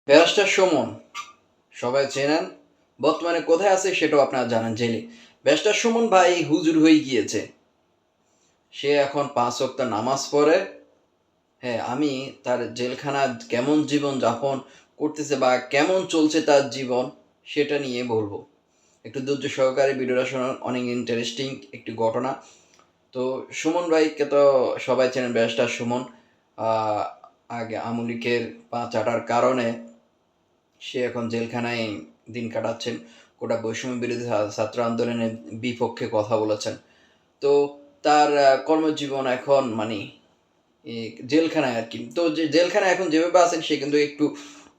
Barrister Suman সবাই চেনেন, বর্তমানে কোথায় আছে সেটাও আপনারা জানেন, জেলে। ব্যারিস্টার সুমন ভাই হুজুর হয়ে গিয়েছে। সে এখন 5 ওয়াক্ত নামাজ পড়ে। হ্যাঁ, আমি তার জেলখানা কেমন জীবন যাপন করতেছে বা কেমন চলছে তার জীবন, সেটা নিয়ে বলবো। একটু ধৈর্য সহকারে ভিডিওটা শোনান, অনেক ইন্টারেস্টিং একটি ঘটনা। তো সুমন ভাইকে তো সবাই চেনেন, ব্যারিস্টার সুমন। আগে আওয়ামী লীগের পা চাটার কারণে সে এখন জেলখানায় দিন কাটাচ্ছেন। গোটা বৈষম্য বিরোধী ছাত্র আন্দোলনের বিপক্ষে কথা বলেছেন। তো তার কর্মজীবন এখন মানে জেলখানায় আর কি। তো যে জেলখানায় এখন যেভাবে আছেন, সে কিন্তু একটু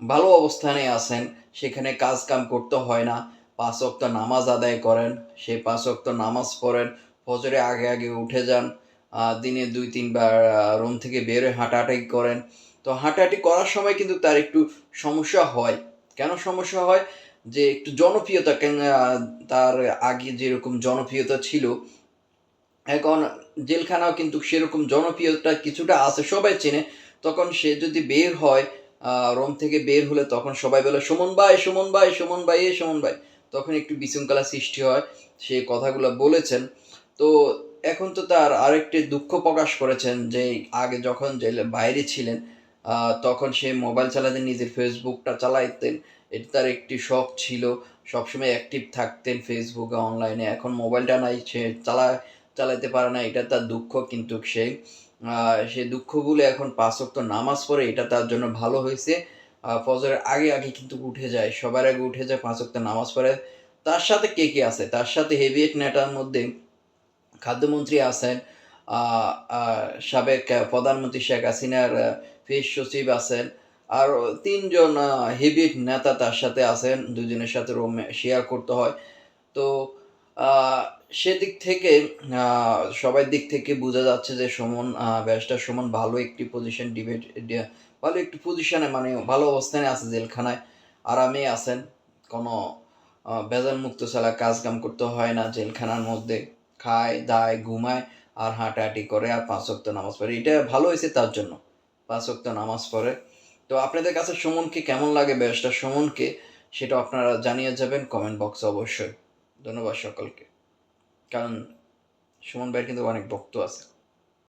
ভালো অবস্থানে আছেন। সেখানে কাজ কাম করতে হয় না। 5 ওয়াক্ত নামাজ আদায় করেন। সে 5 ওয়াক্ত নামাজ পড়েন। ফজরে আগে আগে উঠে যান। দিনে ২-৩ বার রুম থেকে বের হয়ে হাঁটাহাঁটি করেন। তো হাঁটাহাঁটি করার সময় কিন্তু তার একটু সমস্যা হয়। কেন সমস্যা হয়? যে একটু জনপ্রিয়তা তার আগে যেরকম জনপ্রিয়তা ছিল, এখন জেলখানাও কিন্তু সেরকম জনপ্রিয়তা কিছুটা আছে, সবাই চেনে। তখন সে যদি বের হয়, রুম থেকে বের হলে তখন সবাই বলে, "সুমন ভাই, সুমন ভাই, সুমন ভাই, এ সুমন ভাই।" তখন একটু বিশৃঙ্খলা সৃষ্টি হয়। সে কথাগুলো বলেছেন। তো এখন তো তার আরেকটি দুঃখ প্রকাশ করেছেন যে, আগে যখন জেলের বাইরে ছিলেন, তখন সে মোবাইল চালাতেন, নিজের ফেসবুকটা চালাইতেন। এটা তার একটি শখ ছিল। সবসময় অ্যাক্টিভ থাকতেন ফেসবুকে, অনলাইনে। এখন মোবাইলটা নাই, সে চালাইতে পারে না, এটা তার দুঃখ। কিন্তু সে দুঃখ ভুলে এখন 5 ওয়াক্ত নামাজ পড়ে, এটা তার জন্য ভালো হয়েছে। ফজরের আগে আগে কিন্তু উঠে যায়, সবার আগে উঠে যায়, 5 ওয়াক্ত নামাজ পড়ে। তার সাথে কে কে আছে? তার সাথে হেভিয়েট নেতার মধ্যে খাদ্যমন্ত্রী আছেন, আ আ সাবেক প্রধানমন্ত্রী শেখ হাসিনার প্রেস সচিব আছেন। আরও ৩ জন হেভিয়েট নেতা তার সাথে আছেন। ২ জনের সাথে রুম শেয়ার করতে হয়। তো আ সেদিক থেকে আ সবার দিক থেকে বোঝা যাচ্ছে যে ব্যারিস্টার সুমন ভালো একটি পজিশন ডিবেট ডিয়া ভালো একটি পজিশনে, মানে ভালো অবস্থানে আছে জেলখানায়। আরামে আছেন। কোনো ভেজালমুক্ত ছাড়া কাজ-কাম করতে হয় না জেলখানার মধ্যে। খায়, দায়, ঘুমায় আর হাঁটাহাঁটি করে আর ৫ ওয়াক্ত নামাজ পড়ে। এটা ভালো হইছে তার জন্য। ৫ ওয়াক্ত নামাজ পড়ে। তো আপনাদের কাছে সুমনকে কেমন লাগে, ব্যারিস্টার সুমনকে? সেটাও আপনারা জানিয়ে যাবেন কমেন্ট বক্সে অবশ্যই। ধন্যবাদ সকলকে। কারণ সুমন ভাইয়ের কিন্তু অনেক ভক্ত আছে।